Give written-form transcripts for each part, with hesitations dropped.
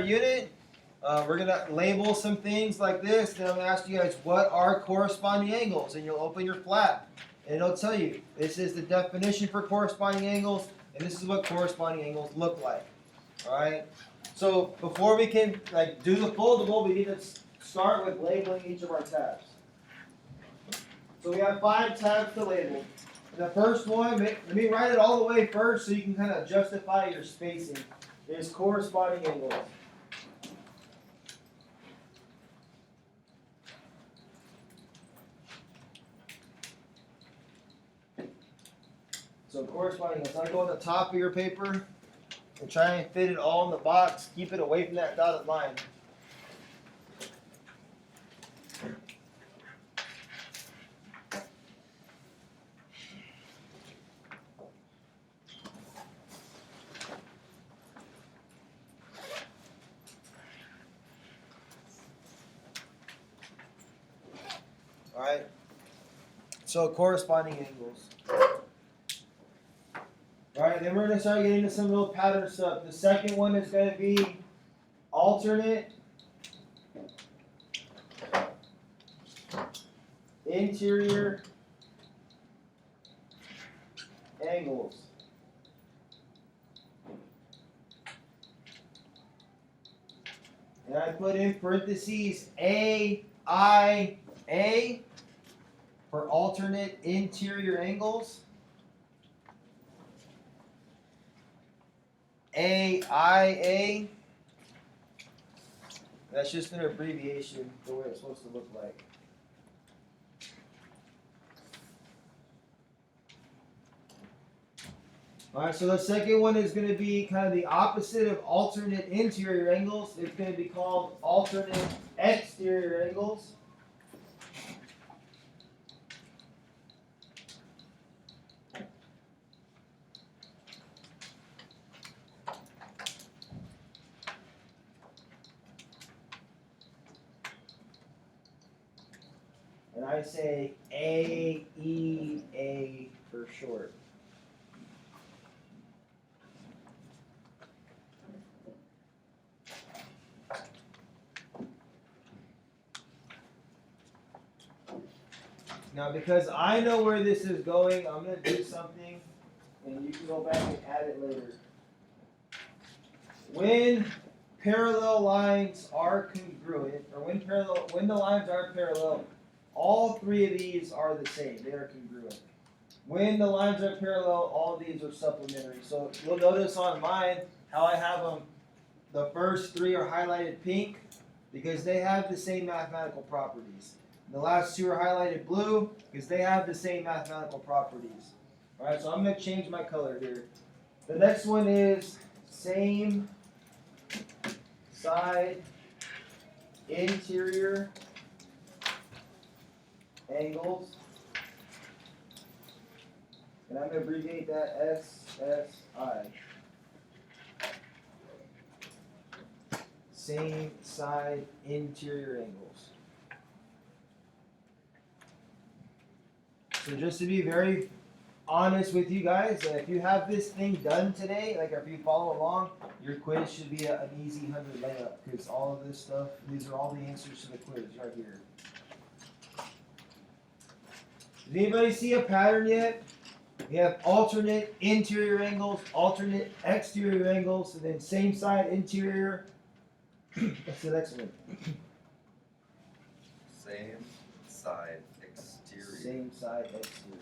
unit, we're going to label some things like this. Then I'm going to ask you guys what are corresponding angles, and you'll open your flap and it'll tell you this is the definition for corresponding angles, and this is what corresponding angles look like. All right. So before we can do the foldable, we need to start with labeling each of our tabs. So we have 5 tabs to label. And the first one, let me write it all the way first so you can kind of justify your spacing, is corresponding angles. So corresponding angles. I go on the top of your paper and try and fit it all in the box. Keep it away from that dotted line. All right. So corresponding angles. All right, then we're going to start getting into some little pattern stuff. The second one is going to be alternate interior angles. And I put in parentheses AIA for alternate interior angles. AIA. That's just an abbreviation for what it's supposed to look like. Alright, so the second one is going to be kind of the opposite of alternate interior angles. It's going to be called alternate exterior angles. And I say AEA for short. Now, because I know where this is going, I'm going to do something, and you can go back and add it later. When parallel lines are congruent, or when the lines are parallel, all 3 of these are the same. They are congruent. When the lines are parallel, all of these are supplementary. So you'll notice on mine how I have them. The first 3 are highlighted pink because they have the same mathematical properties. And the last 2 are highlighted blue because they have the same mathematical properties. All right, so I'm going to change my color here. The next one is same side interior angles, and I'm going to abbreviate that SSI. Same side interior angles. So just to be very honest with you guys, if you have this thing done today, like if you follow along, your quiz should be an easy 100 layup because all of this stuff, these are all the answers to the quiz right here. Did anybody see a pattern yet? We have alternate interior angles, alternate exterior angles, and then same side interior. What's the next one? Same side exterior. Same side exterior.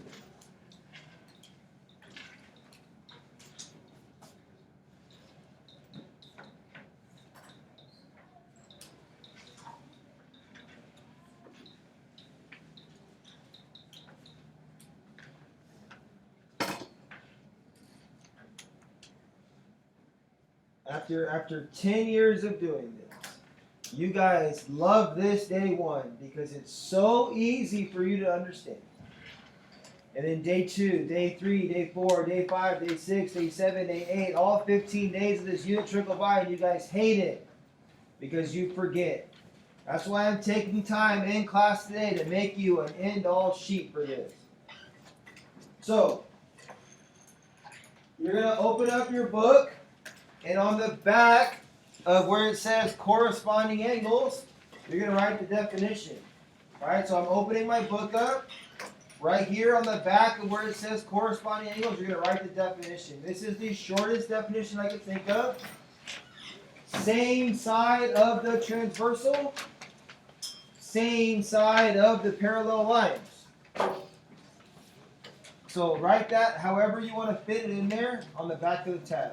After 10 years of doing this, you guys love this day 1 because it's so easy for you to understand. And then day 2, day 3, day 4, day 5, day 6, day 7, day 8, all 15 days of this unit trickle by and you guys hate it because you forget. That's why I'm taking time in class today to make you an end-all sheet for this. So, you're going to open up your book, and on the back of where it says corresponding angles, you're going to write the definition. Alright, so I'm opening my book up. Right here on the back of where it says corresponding angles, you're going to write the definition. This is the shortest definition I can think of. Same side of the transversal, same side of the parallel lines. So write that however you want to fit it in there on the back of the tab.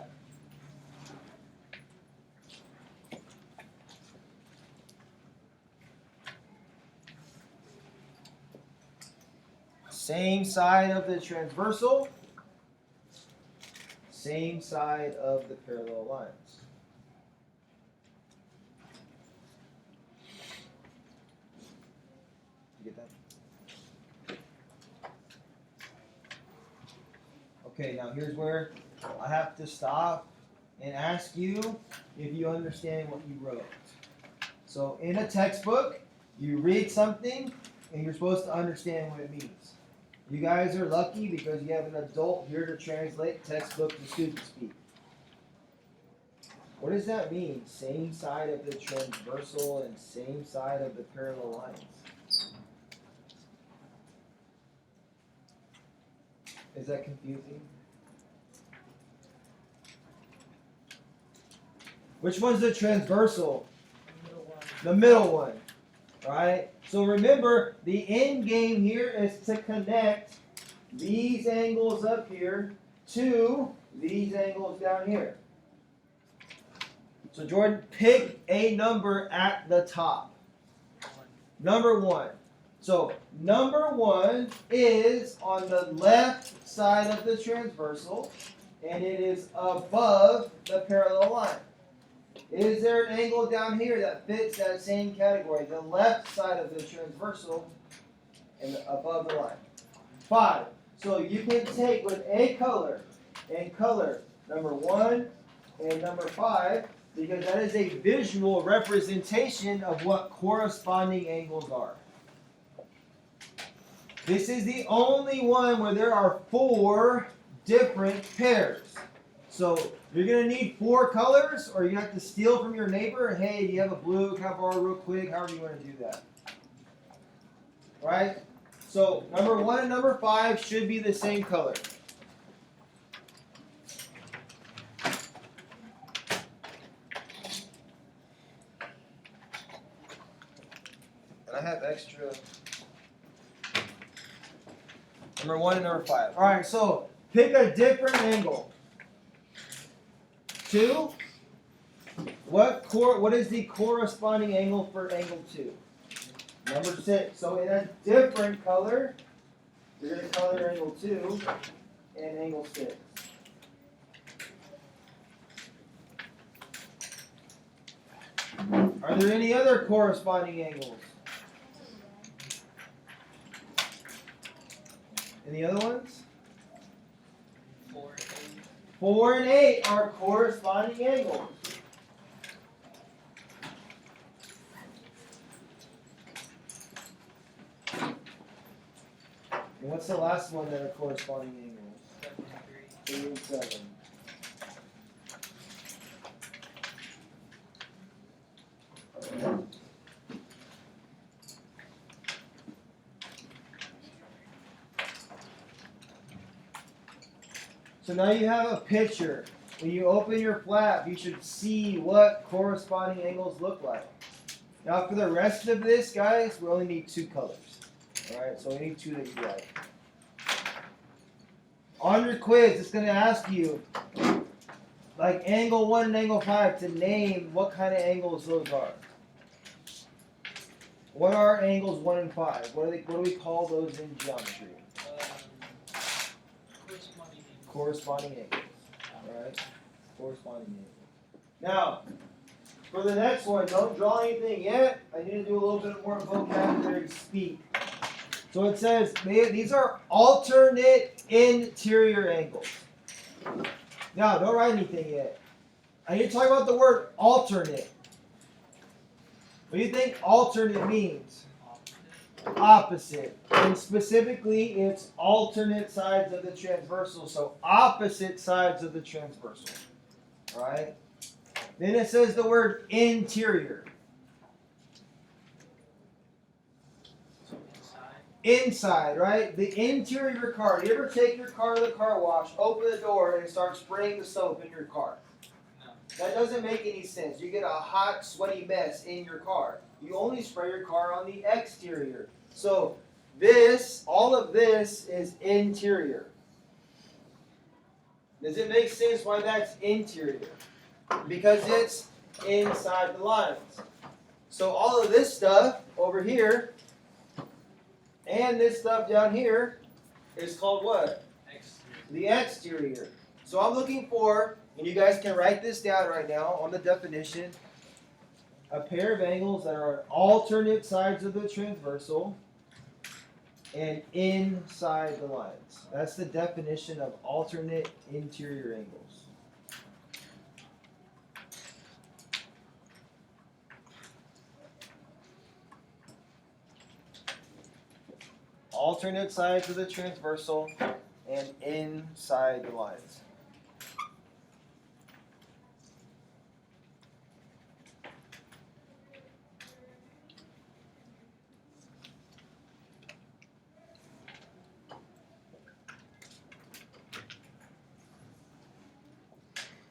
Same side of the transversal, same side of the parallel lines. You get that? Okay, now here's where I have to stop and ask you if you understand what you wrote. So in a textbook, you read something and you're supposed to understand what it means. You guys are lucky because you have an adult here to translate textbook to student speak. What does that mean? Same side of the transversal and same side of the parallel lines. Is that confusing? Which one's the transversal? The middle one, right? So remember, the end game here is to connect these angles up here to these angles down here. So Jordan, pick a number at the top. Number 1. So number 1 is on the left side of the transversal, and it is above the parallel line. Is there an angle down here that fits that same category? The left side of the transversal and above the line. 5. So you can take with a color and color number 1 and number 5 because that is a visual representation of what corresponding angles are. This is the only one where there are 4 different pairs. So you're going to need 4 colors, or you have to steal from your neighbor. Hey, do you have a blue? Can I borrow real quick? However you want to do that. Right? So number 1 and number 5 should be the same color. And I have extra. Number 1 and number 5. All right, so pick a different angle. 2. What is the corresponding angle for angle 2? Number 6. So in a different color, you're going to color angle 2 and angle 6. Are there any other corresponding angles? Any other ones? 4 and 8 are corresponding angles. And what's the last one that are corresponding angles? 3 and 7. So now you have a picture. When you open your flap, you should see what corresponding angles look like. Now for the rest of this, guys, we only need 2 colors. Alright, so we need 2 that you like. On your quiz, it's going to ask you, like angle 1 and angle 5, to name what kind of angles those are. What are angles 1 and 5? What do we call those in geometry? Corresponding angles. Alright? Corresponding angles. Now, for the next one, don't draw anything yet. I need to do a little bit more vocabulary speak. So it says, these are alternate interior angles. Now, don't write anything yet. I need to talk about the word alternate. What do you think alternate means? Opposite. And specifically, it's alternate sides of the transversal. So opposite sides of the transversal. Alright? Then it says the word interior. Inside, right? The interior of your car. You ever take your car to the car wash, open the door, and start spraying the soap in your car? No. That doesn't make any sense. You get a hot, sweaty mess in your car. You only spray your car on the exterior. So this, all of this is interior. Does it make sense why that's interior? Because it's inside the lines. So all of this stuff over here and this stuff down here is called what? Exterior. The exterior. So I'm looking for, and you guys can write this down right now on the definition, a pair of angles that are on alternate sides of the transversal and inside the lines. That's the definition of alternate interior angles. Alternate sides of the transversal and inside the lines.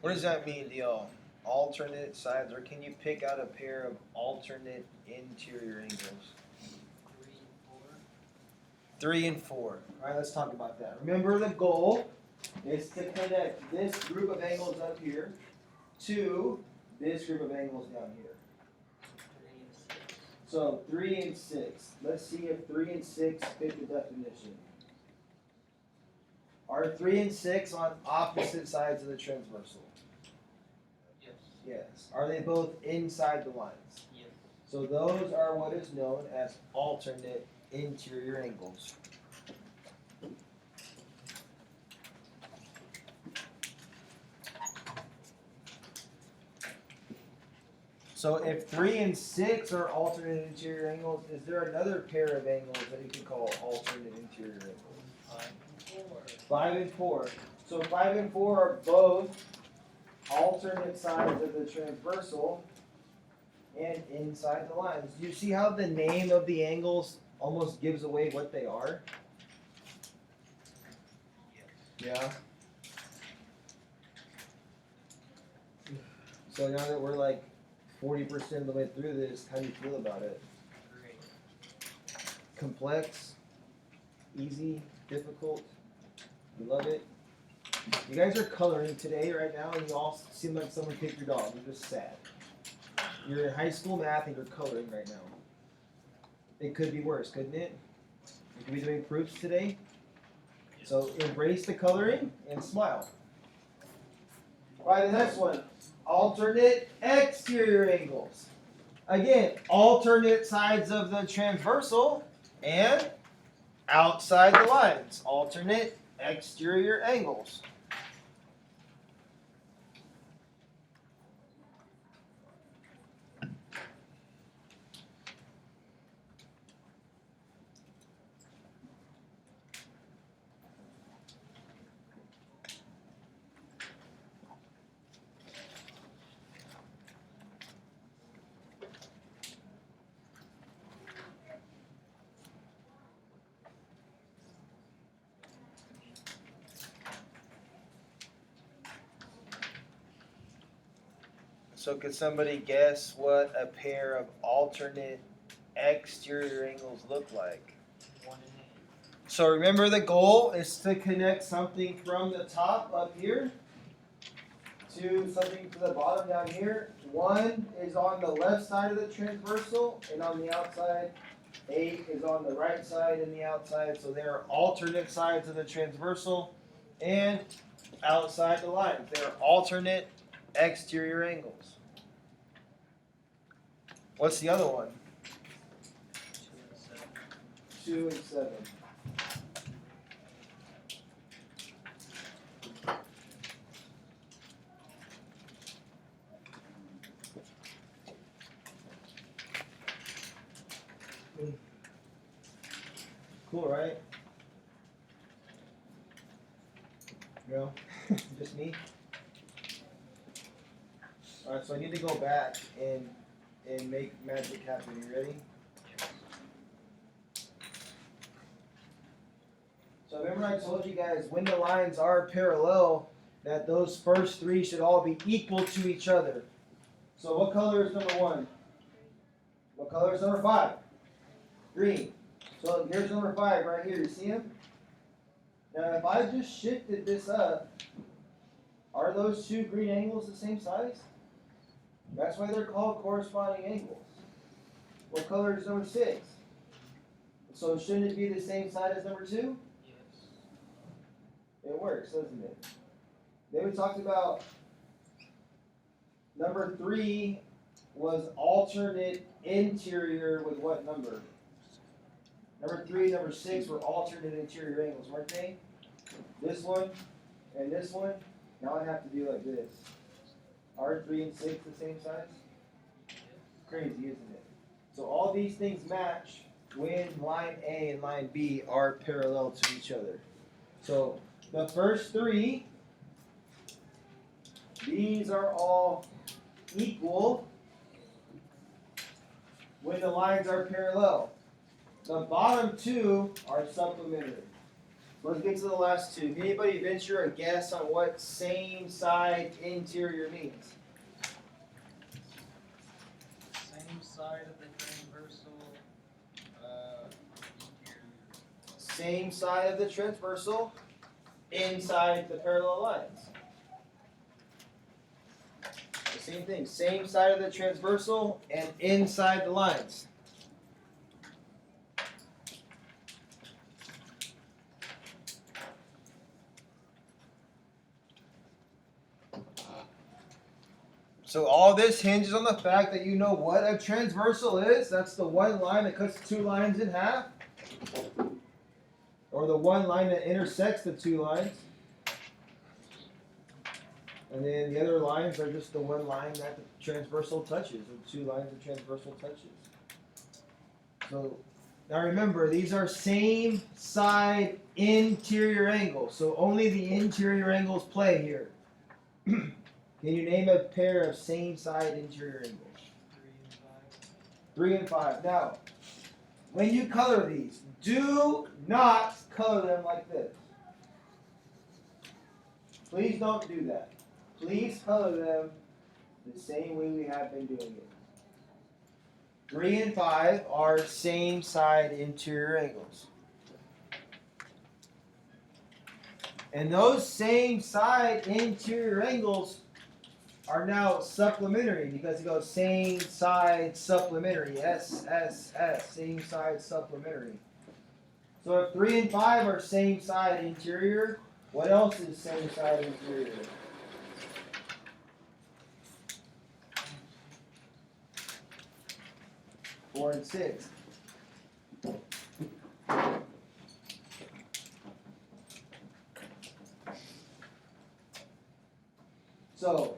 What does that mean, Neil? Alternate sides, or can you pick out a pair of alternate interior angles? 3 and 4. All right, let's talk about that. Remember, the goal is to connect this group of angles up here to this group of angles down here. So 3 and 6. Let's see if 3 and 6 fit the definition. Are 3 and 6 on opposite sides of the transversal? Yes. Yes. Are they both inside the lines? Yes. So those are what is known as alternate interior angles. So if 3 and 6 are alternate interior angles, is there another pair of angles that you can call alternate interior angles? 5 and 4. So 5 and 4 are both alternate sides of the transversal and inside the lines. Do you see how the name of the angles almost gives away what they are? Yeah. So now that we're like 40% of the way through this, how do you feel about it? Great. Complex? Easy? Difficult? You love it? You guys are coloring today right now, and you all seem like someone kicked your dog. You're just sad. You're in high school math and you're coloring right now. It could be worse, couldn't it? You could be doing proofs today. So embrace the coloring and smile. All right, the next one. Alternate exterior angles. Again, alternate sides of the transversal and outside the lines. Alternate exterior angles. So could somebody guess what a pair of alternate exterior angles look like? 1 and 8. So remember, the goal is to connect something from the top up here to something to the bottom down here. 1 is on the left side of the transversal and on the outside. 8 is on the right side and the outside. So they are alternate sides of the transversal and outside the lines. They are alternate exterior angles. What's the other one? 2 and 7. Cool, right? No? Just me? Alright, so I need to go back and make magic happen. You ready? So remember I told you guys when the lines are parallel that those first three should all be equal to each other. So what color is number 1? What color is number 5? Green. So here's number 5 right here. You see him? Now if I just shifted this up, are those two green angles the same size? That's why they're called corresponding angles. What color is number 6? So shouldn't it be the same side as number 2? Yes. It works, doesn't it? Then we talked about number 3 was alternate interior with what number? Number 3, number 6 were alternate interior angles, weren't they? This one and this one. Now I have to do like this. Are 3 and 6 the same size? Crazy, isn't it? So all these things match when line A and line B are parallel to each other. So the first 3, these are all equal when the lines are parallel. The bottom 2 are supplementary. Let's get to the last 2. Can anybody venture a guess on what same side interior means? Same side of the transversal. Interior. Same side of the transversal inside the parallel lines. The same thing. Same side of the transversal and inside the lines. So all this hinges on the fact that you know what a transversal is. That's the one line that cuts 2 lines in half. Or the one line that intersects the 2 lines. And then the other lines are just the one line that the transversal touches, or 2 lines the transversal touches. So now remember, these are same side interior angles. So only the interior angles play here. Can you name a pair of same side interior angles? 3 and 5. Now, when you color these, do not color them like this. Please don't do that. Please color them the same way we have been doing it. 3 and 5 are same side interior angles. And those same side interior angles are now supplementary because it goes same side supplementary. S, S, S, same side supplementary. So if 3 and 5 are same side interior, what else is same side interior? 4 and 6. So,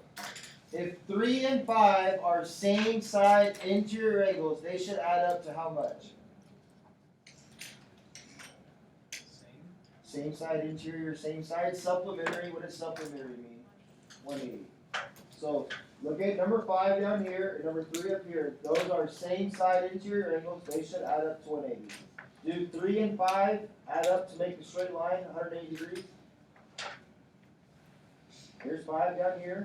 if 3 and 5 are same side interior angles, they should add up to how much? Same side interior, same side supplementary. What does supplementary mean? 180. So, look at number 5 down here and number 3 up here. Those are same side interior angles. They should add up to 180. Do 3 and 5 add up to make the straight line 180 degrees? Here's 5 down here.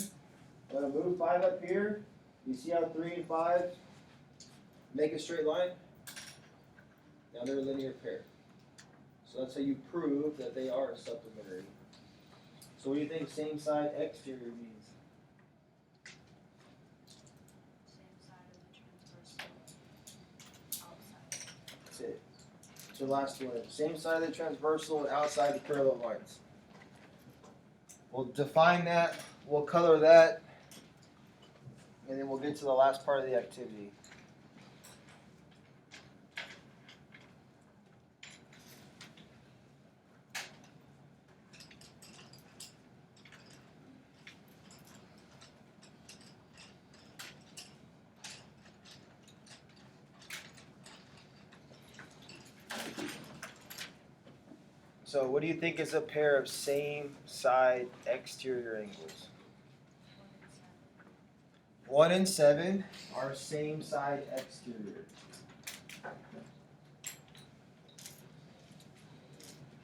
I'm going to move 5 up here. You see how 3 and 5 make a straight line? Now they're a linear pair. So that's how you prove that they are supplementary. So what do you think same side exterior means? Same side of the transversal, outside. That's it. So last one. Same side of the transversal and outside the parallel lines. We'll define that. We'll color that. And then we'll get to the last part of the activity. So what do you think is a pair of same side exterior angles? 1 and 7 are same side exterior.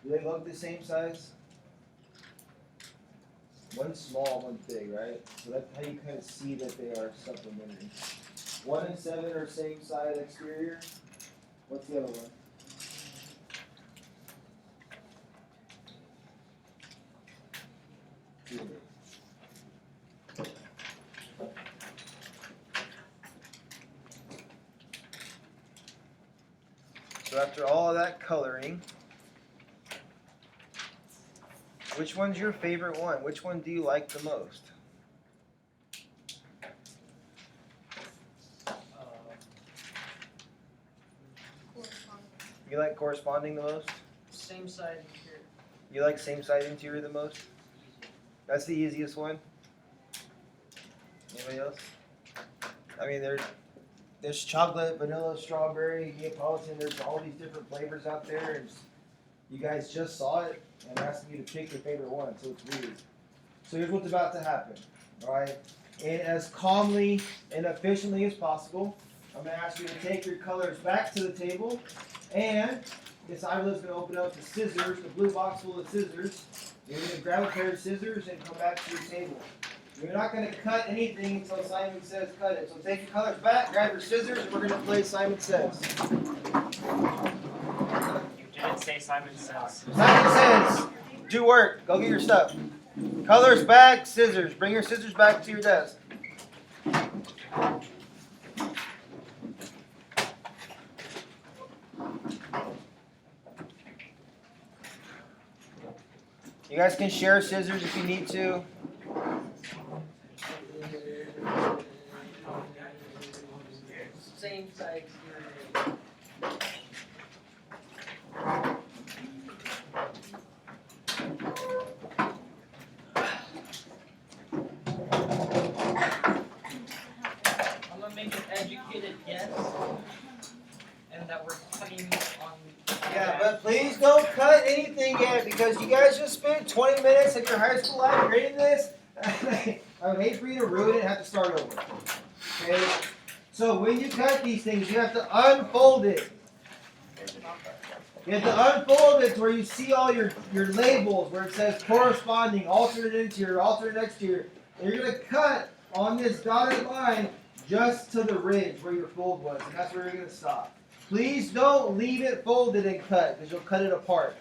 Do they look the same size? One's small, one's big, right? So that's how you kind of see that they are supplementary. 1 and 7 are same side exterior. What's the other one? So after all of that coloring, which one's your favorite one? Which one do you like the most? You like corresponding the most? Same side interior. You like same side interior the most? That's the easiest one. Anybody else? I mean, there's chocolate, vanilla, strawberry, Neapolitan. There's all these different flavors out there, and you guys just saw it and asked me to pick your favorite one, so it's weird. So here's what's about to happen, all right? And as calmly and efficiently as possible, I'm going to ask you to take your colors back to the table, and Miss Ivila's going to open up the scissors, the blue box full of scissors. You're going to grab a pair of scissors and come back to your table. You're not going to cut anything until Simon says cut it. So take your colors back, grab your scissors, and we're going to play Simon Says. You didn't say Simon Says. Simon Says, do work. Go get your stuff. Colors back, scissors. Bring your scissors back to your desk. You guys can share scissors if you need to. Same side exterior. I'm gonna make an educated guess, and that we're cutting on. Yeah, but please don't cut anything yet because you guys just spent 20 minutes of your high school life reading this. I would hate for you to ruin it and have to start over. Okay? So when you cut these things, you have to unfold it. You have to unfold it to where you see all your labels where it says corresponding, alternate interior, alternate exterior. And you're going to cut on this dotted line just to the ridge where your fold was. And that's where you're going to stop. Please don't leave it folded and cut because you'll cut it apart.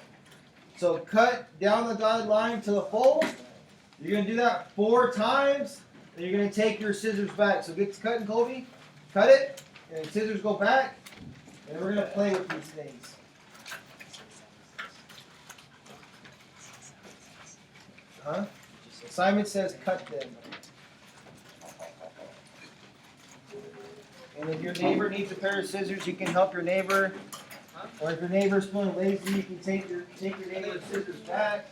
So cut down the dotted line to the fold. You're going to do that 4 times. And you're going to take your scissors back. So get to cutting, Colby. Cut it. And scissors go back. And we're going to play with these things. Huh? Simon says cut them. And if your neighbor needs a pair of scissors, you can help your neighbor. Or if your neighbor's feeling lazy, you can take your neighbor's scissors back.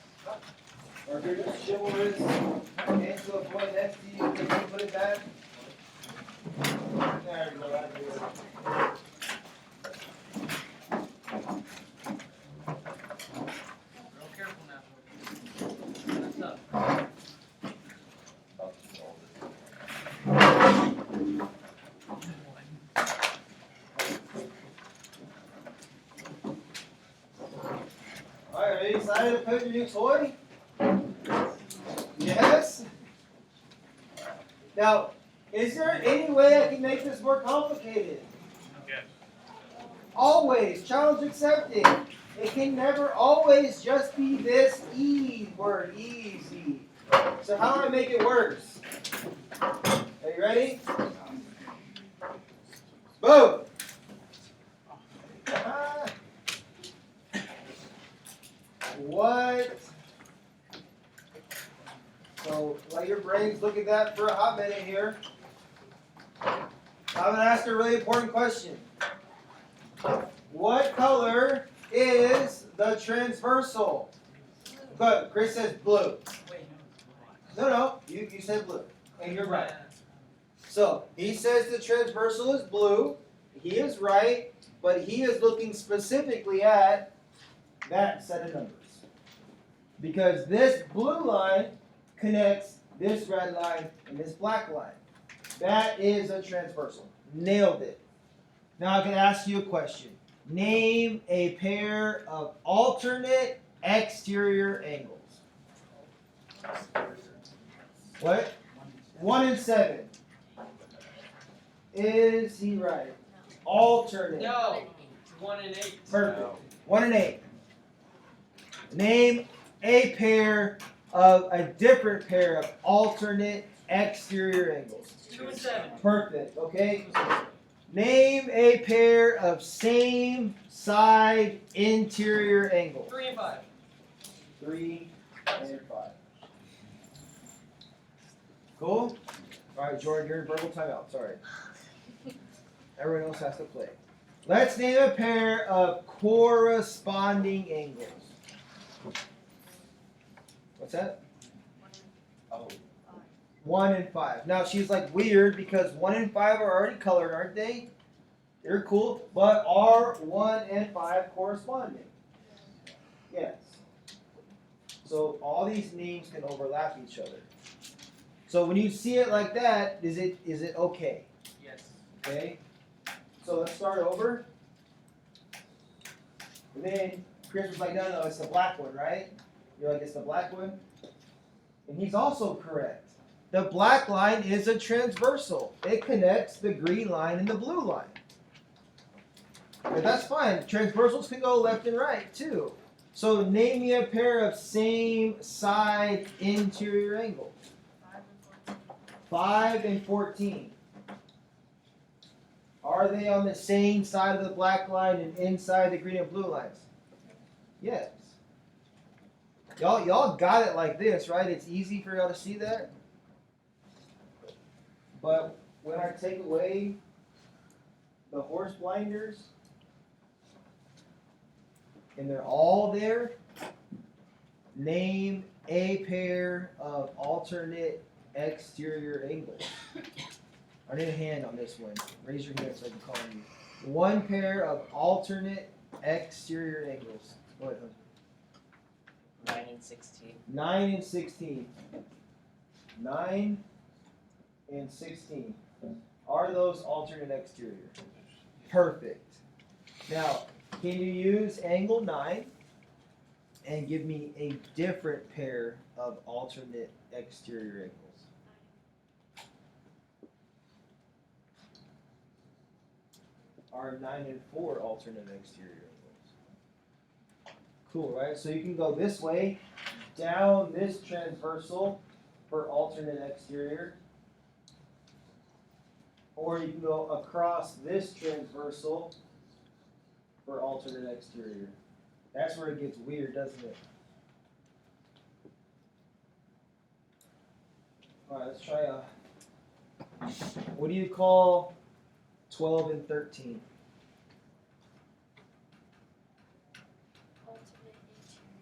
Or if you're just chivalrous, hand to a boy next to you, you can put it back. There you go, that's good. Real careful now. That's up. Alright, are you excited to put your new toy? Yes? Now, is there any way I can make this more complicated? Yes. Always, challenge accepted. It can never always just be this word, easy. So how do I make it worse? Are you ready? Boom! Ah. What? So let your brains look at that for a hot minute here. I'm going to ask a really important question. What color is the transversal? Good. Chris says blue. Wait, No, you said blue. And you're right. So he says the transversal is blue. He is right, but he is looking specifically at that set of numbers. Because this blue line connects this red line and this black line. That is a transversal. Nailed it. Now I can ask you a question. Name a pair of alternate exterior angles. What? 1 and 7. Is he right? Alternate. No. 1 and 8. Perfect. No. 1 and 8. Name a pair of a different pair of alternate exterior angles. 2 and 7. Perfect. Okay. Name a pair of same side interior angles. 3 and 5. 3 and 5. Cool? Alright, Jordan, you're in verbal timeout. Sorry. Everyone else has to play. Let's name a pair of corresponding angles. What's that? Oh, 1 and 5. Now she's like weird because 1 and 5 are already colored, aren't they? They're cool. But are 1 and 5 corresponding? Yes. So all these names can overlap each other. So when you see it like that, is it okay? Yes. Okay? So let's start over. And then Chris was like, no, it's the black one, right? You're like, it's the black one? And he's also correct. The black line is a transversal. It connects the green line and the blue line. But that's fine. Transversals can go left and right too. So name me a pair of same side interior angles. 5 and 14. Are they on the same side of the black line and inside the green and blue lines? Yes. Y'all got it like this, right? It's easy for y'all to see that. But when I take away the horse blinders, and they're all there, name a pair of alternate exterior angles. I need a hand on this one. Raise your hand so I can call you. 1 pair of alternate exterior angles. Go ahead, hon. 9 and 16. 9 and 16. 9 and 16. Are those alternate exterior? Perfect. Now, can you use angle 9 and give me a different pair of alternate exterior angles? Are 9 and 4 alternate exterior angles? Cool, right? So you can go this way, down this transversal for alternate exterior, or you can go across this transversal for alternate exterior. That's where it gets weird, doesn't it? Alright, let's try what do you call 12 and 13? Alternate interior.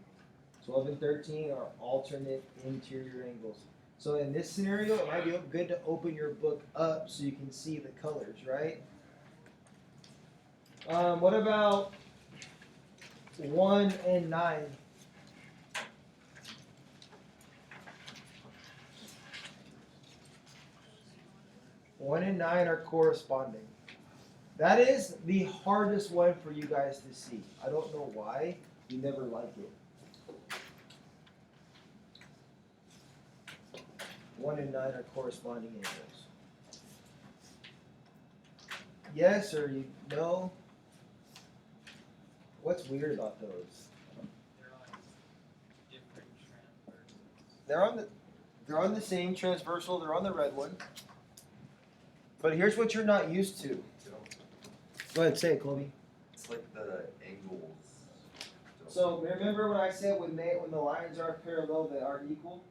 12 and 13 are alternate interior angles. So in this scenario, it might be good to open your book up so you can see the colors, right? What about 1 and 9? One and 9 are corresponding. That is the hardest one for you guys to see. I don't know why. You never like it. 1 and 9 are corresponding angles. Yes or no? What's weird about those? They're on different transversals. They're on the same transversal. They're on the red one. But here's what you're not used to. Go ahead, say it, Colby. it's like the angles. So remember when I said when the lines are parallel, they aren't equal.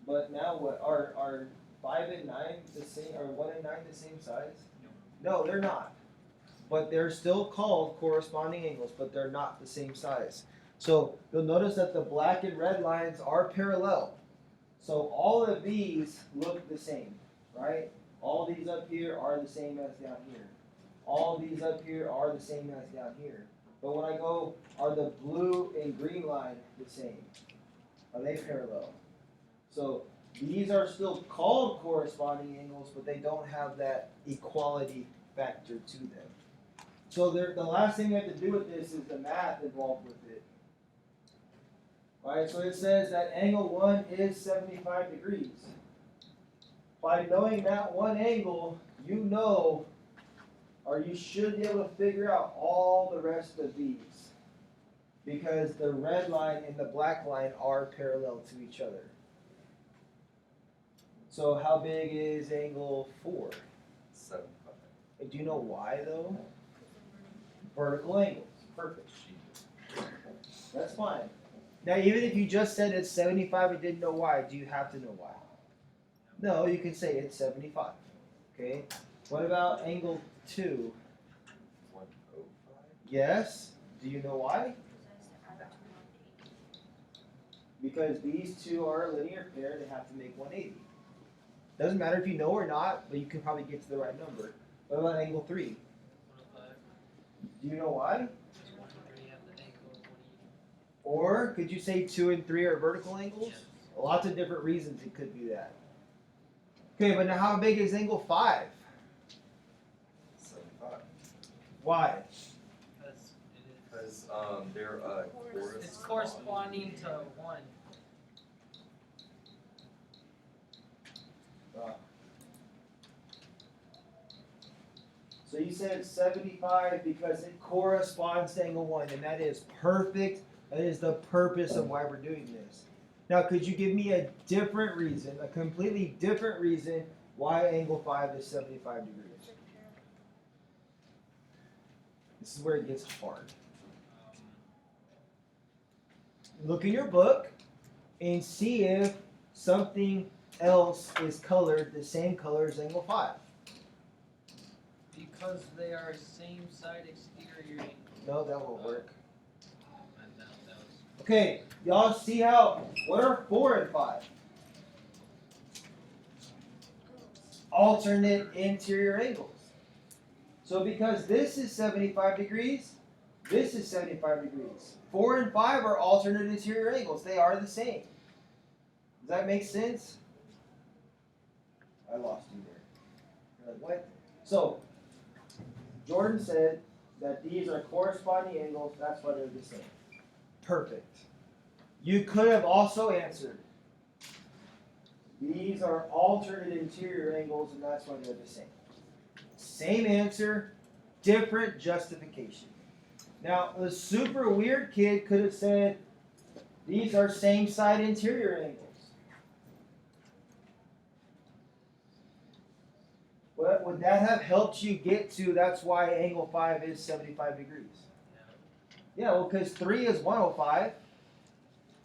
But now what are 5 and 9 the same? Are 1 and 9 the same size? No, they're not. But they're still called corresponding angles, but they're not the same size. So you'll notice that the black and red lines are parallel. So all of these look the same, right? All these up here are the same as down here. All these up here are the same as down here. But when I go, are the blue and green line the same? Are they parallel? So These are still called corresponding angles, but they don't have that equality factor to them. So the last thing we have to do with this is the math involved with it. Alright, so it says that angle 1 is 75 degrees. By knowing that one angle, you know, or you should be able to figure out all the rest of these. Because the red line and the black line are parallel to each other. So how big is angle 4? 75. And do you know why though? Vertical angles. Perfect. That's fine. Now even if you just said it's 75 and didn't know why, do you have to know why? No, you can say it's 75. Okay? What about angle 2? 105. Yes. Do you know why? Because these two are a linear pair, they have to make 180. Doesn't matter if you know or not, but you can probably get to the right number. What about angle 3? 105. Do you know why? 3 have the angle of 180. Or could you say 2 and 3 are vertical angles? Yes. Lots of different reasons it could be that. Okay, but now how big is angle 5? 75. Why? Because it is. Because they're It's corresponding to 1. So you said 75 because it corresponds to angle 1, and that is perfect. That is the purpose of why we're doing this. Now, could you give me a different reason, a completely different reason why angle 5 is 75 degrees? This is where it gets hard. Look in your book and see if something else is colored the same color as angle 5. Because they are same side exterior angle. No, that won't work. I doubt that was. Okay, y'all see how, what are 4 and 5? Alternate interior angles. So because this is 75 degrees, this is 75 degrees. 4 and 5 are alternate interior angles. They are the same. Does that make sense? I lost you there. You're like, what? So, Jordan said that these are corresponding angles. That's why they're the same. Perfect. You could have also answered, these are alternate interior angles, and that's why they're the same. Same answer, different justification. Now, the super weird kid could have said, these are same side interior angles. But would that have helped you get to, that's why angle 5 is 75 degrees? Yeah, well, because 3 is 105.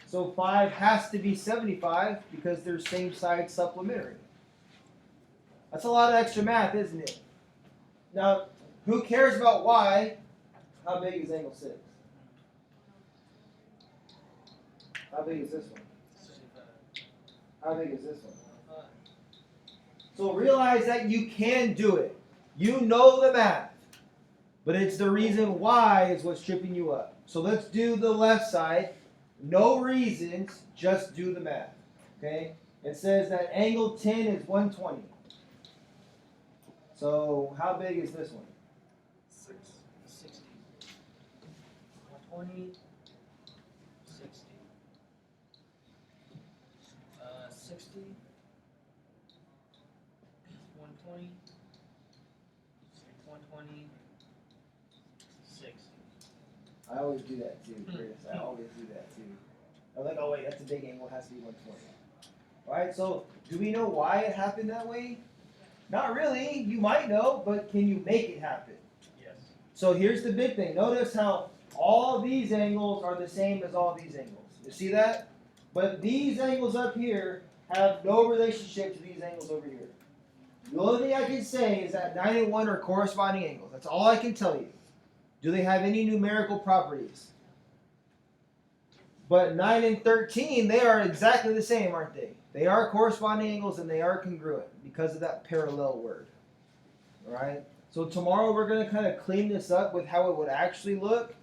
So 5 has to be 75 because they're same side supplementary. That's a lot of extra math, isn't it? Now, who cares about y? How big is angle 6? How big is this one? 65. How big is this one? 105. So realize that you can do it. You know the math. But it's the reason why is what's tripping you up. So let's do the left side. No reasons, just do the math. Okay? It says that angle 10 is 120. So how big is this one? 6. 60. 120. 60. 60. 120. 120. 60. I always do that too, Chris. I always do that too. I'm like, oh wait, that's a big angle, it has to be 120. Alright, so do we know why it happened that way? Not really. You might know, but can you make it happen? Yes. So here's the big thing. Notice how all these angles are the same as all these angles. You see that? But these angles up here have no relationship to these angles over here. The only thing I can say is that 9 and 1 are corresponding angles. That's all I can tell you. Do they have any numerical properties? But 9 and 13, they are exactly the same, aren't they? They are corresponding angles and they are congruent because of that parallel word. Alright? So tomorrow we're going to kind of clean this up with how it would actually look.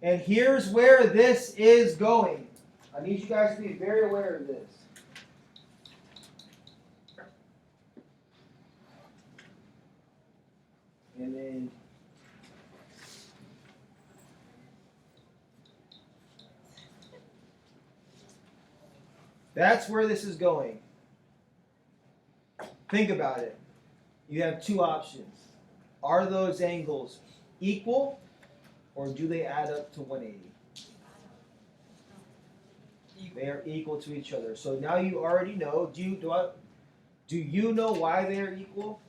And here's where this is going. I need you guys to be very aware of this. And then that's where this is going. Think about it. You have two options. Are those angles equal or do they add up to 180? They are equal to each other. So now you already know. Do you know why they are equal?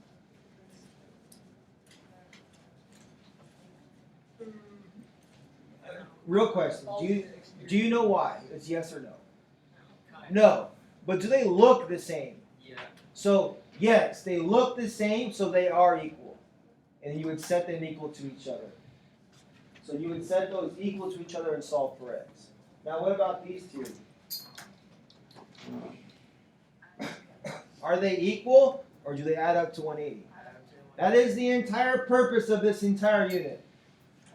Real question. Do you know why? It's yes or no. No. But do they look the same? Yeah. So yes, they look the same, so they are equal. And you would set them equal to each other. So you would set those equal to each other and solve for x. Now what about these two? Are they equal or do they add up to 180? That is the entire purpose of this entire unit.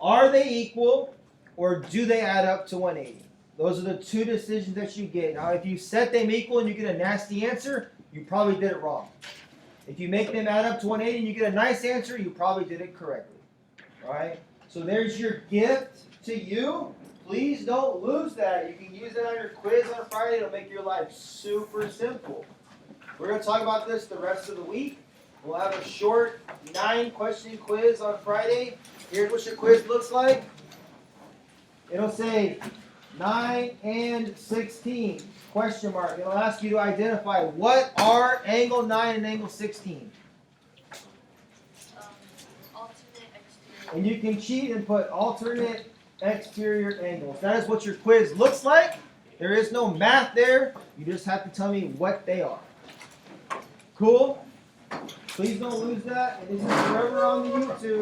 Are they equal or do they add up to 180? Those are the two decisions that you get. Now if you set them equal and you get a nasty answer, you probably did it wrong. If you make them add up to 180 and you get a nice answer, you probably did it correctly. Alright? So there's your gift to you. Please don't lose that. You can use it on your quiz on Friday. It'll make your life super simple. We're going to talk about this the rest of the week. We'll have a short 9-question quiz on Friday. Here's what your quiz looks like. It'll say 9 and 16, question mark. It'll ask you to identify what are angle 9 and angle 16. Alternate exterior. And you can cheat and put alternate exterior angles. That is what your quiz looks like. There is no math there. You just have to tell me what they are. Cool? Please don't lose that. And this is forever on the YouTube.